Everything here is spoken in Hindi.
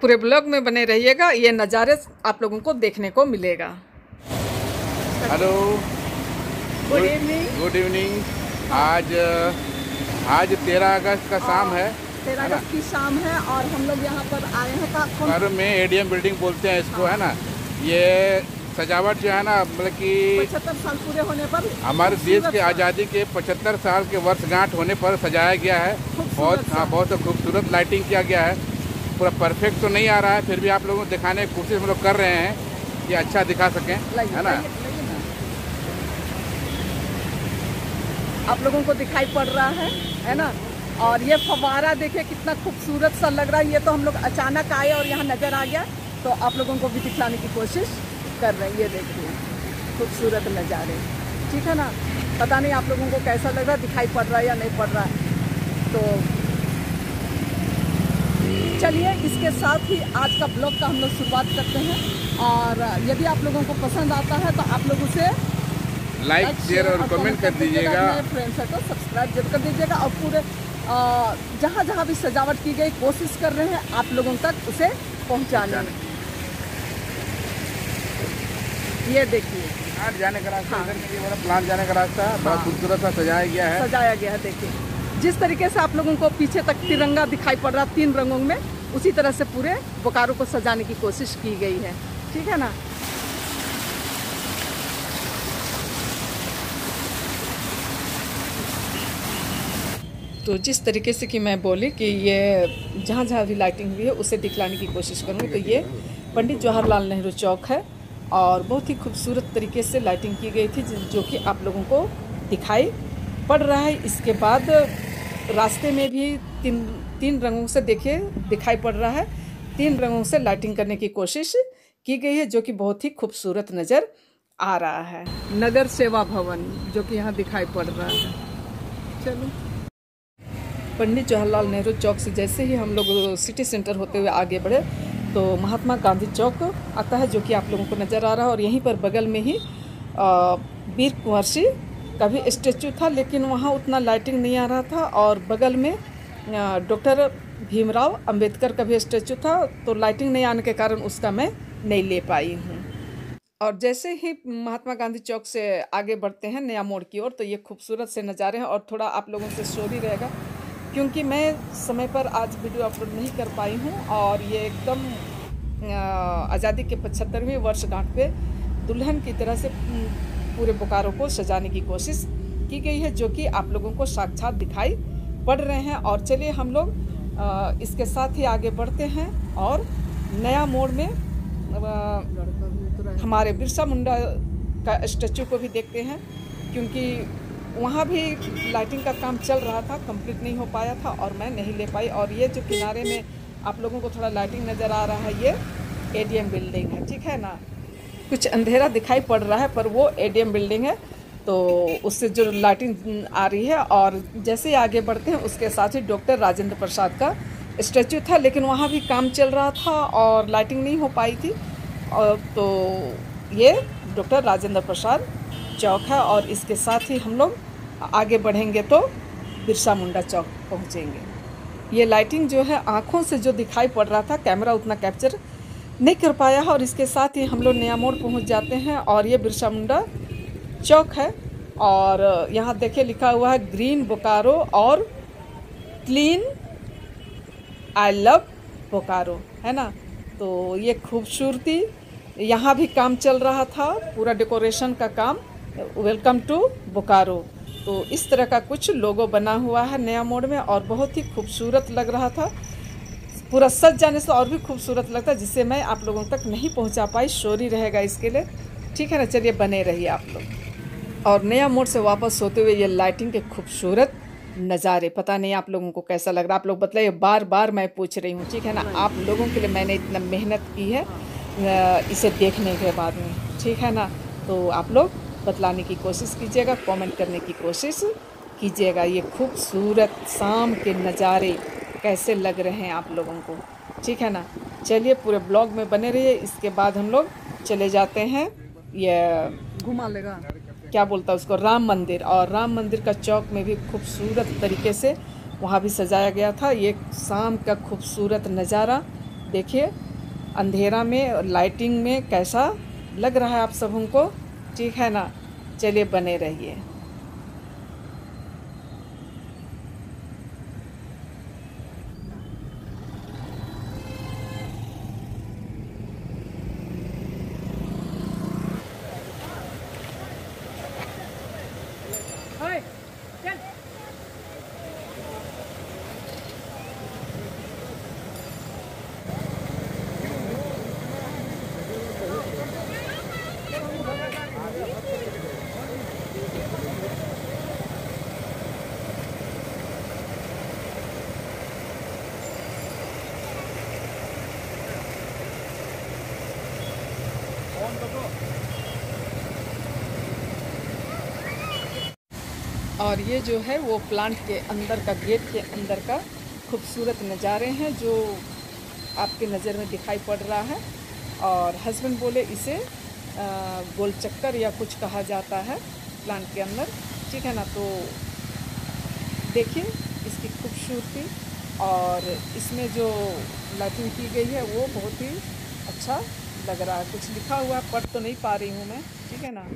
पूरे ब्लॉग में बने रहिएगा, ये नज़ारे आप लोगों को देखने को मिलेगा। Hello, good evening. Good evening. आज 13 अगस्त का शाम है, 13 अगस्त की शाम है और हम लोग यहाँ पर आए हैं पर में एडीएम बिल्डिंग बोलते हैं इसको, है ना। ये सजावट जो है ना, मतलब कि 75 साल पूरे होने पर हमारे देश के आज़ादी के 75 साल के वर्षगांठ होने पर सजाया गया है। बहुत खूबसूरत लाइटिंग किया गया है। पूरा परफेक्ट तो नहीं आ रहा है, फिर भी आप लोगों को दिखाने की कोशिश हम लोग कर रहे हैं कि अच्छा दिखा सकें, है ना। आप लोगों को दिखाई पड़ रहा है ना। और ये फव्वारा देखिए कितना खूबसूरत सा लग रहा है। ये तो हम लोग अचानक आए और यहाँ नज़र आ गया, तो आप लोगों को भी दिखाने की कोशिश कर रहे हैं। ये देखिए खूबसूरत नज़ारे, ठीक है ना। पता नहीं आप लोगों को कैसा लग रहा है, दिखाई पड़ रहा है या नहीं पड़ रहा है। तो चलिए इसके साथ ही आज का ब्लॉग का हम लोग शुरुआत करते हैं। और यदि आप लोगों को पसंद आता है तो आप लोग उसे लाइक शेयर और कमेंट कर दीजिएगा। फ्रेंड्स को सब्सक्राइब जरूर कर दीजिएगा। और पूरे जहाँ जहाँ भी सजावट की गई कोशिश कर रहे हैं आप लोगों तक उसे पहुँचाने। ये देखिए प्लांट जाने का रास्ता, इधर ये वाला प्लांट जाने का रास्ता बहुत खूबसूरत सा सजाया गया है। देखिए जिस तरीके से आप लोगों को पीछे तक तिरंगा दिखाई पड़ रहा 3 रंगों में, उसी तरह से पूरे बोकारो को सजाने की कोशिश की गई है, ठीक है ना। तो जिस तरीके से कि मैं बोली कि ये जहाँ जहाँ भी लाइटिंग हुई है उसे दिखलाने की कोशिश करूँगी। तो ये पंडित जवाहरलाल नेहरू चौक है और बहुत ही खूबसूरत तरीके से लाइटिंग की गई थी, जो कि आप लोगों को दिखाई पड़ रहा है। इसके बाद रास्ते में भी तीन रंगों से देखिए दिखाई पड़ रहा है। 3 रंगों से लाइटिंग करने की कोशिश की गई है, जो कि बहुत ही खूबसूरत नज़र आ रहा है। नगर सेवा भवन जो कि यहाँ दिखाई पड़ रहा है। चलो, पंडित जवाहरलाल नेहरू चौक से जैसे ही हम लोग सिटी सेंटर होते हुए आगे बढ़े तो महात्मा गांधी चौक आता है, जो कि आप लोगों को नज़र आ रहा है। और यहीं पर बगल में ही वीर कुंवर सिंह का भी स्टेचू था, लेकिन वहाँ उतना लाइटिंग नहीं आ रहा था। और बगल में डॉक्टर भीमराव अंबेडकर का भी स्टेचू था, तो लाइटिंग नहीं आने के कारण उसका मैं नहीं ले पाई हूँ। और जैसे ही महात्मा गांधी चौक से आगे बढ़ते हैं नया मोड़ की ओर, तो ये खूबसूरत से नज़ारे हैं। और थोड़ा आप लोगों से स्टोरी रहेगा क्योंकि मैं समय पर आज वीडियो अपलोड नहीं कर पाई हूँ। और ये एकदम आज़ादी के 75वें वर्षगांठ पे दुल्हन की तरह से पूरे बोकारो को सजाने की कोशिश की गई है, जो कि आप लोगों को साक्षात दिखाई पड़ रहे हैं। और चलिए हम लोग इसके साथ ही आगे बढ़ते हैं और नया मोड़ में हमारे बिरसा मुंडा का स्टैचू को भी देखते हैं, क्योंकि वहाँ भी लाइटिंग का काम चल रहा था, कंप्लीट नहीं हो पाया था और मैं नहीं ले पाई। और ये जो किनारे में आप लोगों को थोड़ा लाइटिंग नज़र आ रहा है, ये एडीएम बिल्डिंग है, ठीक है ना। कुछ अंधेरा दिखाई पड़ रहा है पर वो एडीएम बिल्डिंग है, तो उससे जो लाइटिंग आ रही है। और जैसे ही आगे बढ़ते हैं उसके साथ ही डॉक्टर राजेंद्र प्रसाद का स्टैचू था, लेकिन वहाँ भी काम चल रहा था और लाइटिंग नहीं हो पाई थी। और तो ये डॉक्टर राजेंद्र प्रसाद चौक है। और इसके साथ ही हम लोग आगे बढ़ेंगे तो बिरसा मुंडा चौक पहुँचेंगे। ये लाइटिंग जो है आँखों से जो दिखाई पड़ रहा था, कैमरा उतना कैप्चर नहीं कर पाया है। और इसके साथ ही हम लोग नया मोड़ पहुंच जाते हैं और ये बिरसा मुंडा चौक है। और यहाँ देखिए लिखा हुआ है ग्रीन बोकारो और क्लीन आई लव बोकारो, है ना। तो ये खूबसूरती, यहाँ भी काम चल रहा था, पूरा डेकोरेशन का काम, वेलकम टू बोकारो। तो इस तरह का कुछ लोगो बना हुआ है नया मोड़ में और बहुत ही खूबसूरत लग रहा था। पूरा सज जाने से और भी खूबसूरत लगता है, जिससे मैं आप लोगों तक नहीं पहुंचा पाई। स्टोरी रहेगा इसके लिए, ठीक है ना। चलिए बने रहिए आप लोग। और नया मोड़ से वापस होते हुए ये लाइटिंग के खूबसूरत नज़ारे, पता नहीं आप लोगों को कैसा लग रहा है। आप लोग बताइए, बार बार मैं पूछ रही हूँ, ठीक है ना। आप लोगों के लिए मैंने इतना मेहनत की है इसे देखने के बाद में, ठीक है ना। तो आप लोग बतलाने की कोशिश कीजिएगा, कमेंट करने की कोशिश कीजिएगा। ये खूबसूरत शाम के नज़ारे कैसे लग रहे हैं आप लोगों को, ठीक है ना। चलिए पूरे ब्लॉग में बने रहिए। इसके बाद हम लोग चले जाते हैं, ये घुमा लेगा क्या बोलता है उसको, राम मंदिर। और राम मंदिर का चौक में भी खूबसूरत तरीके से वहाँ भी सजाया गया था। ये शाम का खूबसूरत नज़ारा देखिए अंधेरा में और लाइटिंग में कैसा लग रहा है आप सबों को, ठीक है ना। चलिए बने रहिए। और ये जो है वो प्लांट के अंदर का, गेट के अंदर का खूबसूरत नज़ारे हैं जो आपके नज़र में दिखाई पड़ रहा है। और हस्बैंड बोले इसे गोल चक्कर या कुछ कहा जाता है प्लांट के अंदर, ठीक है ना। तो देखिए इसकी खूबसूरती, और इसमें जो लाइटिंग की गई है वो बहुत ही अच्छा लग रहा है। कुछ लिखा हुआ है, पढ़ तो नहीं पा रही हूँ मैं, ठीक है ना।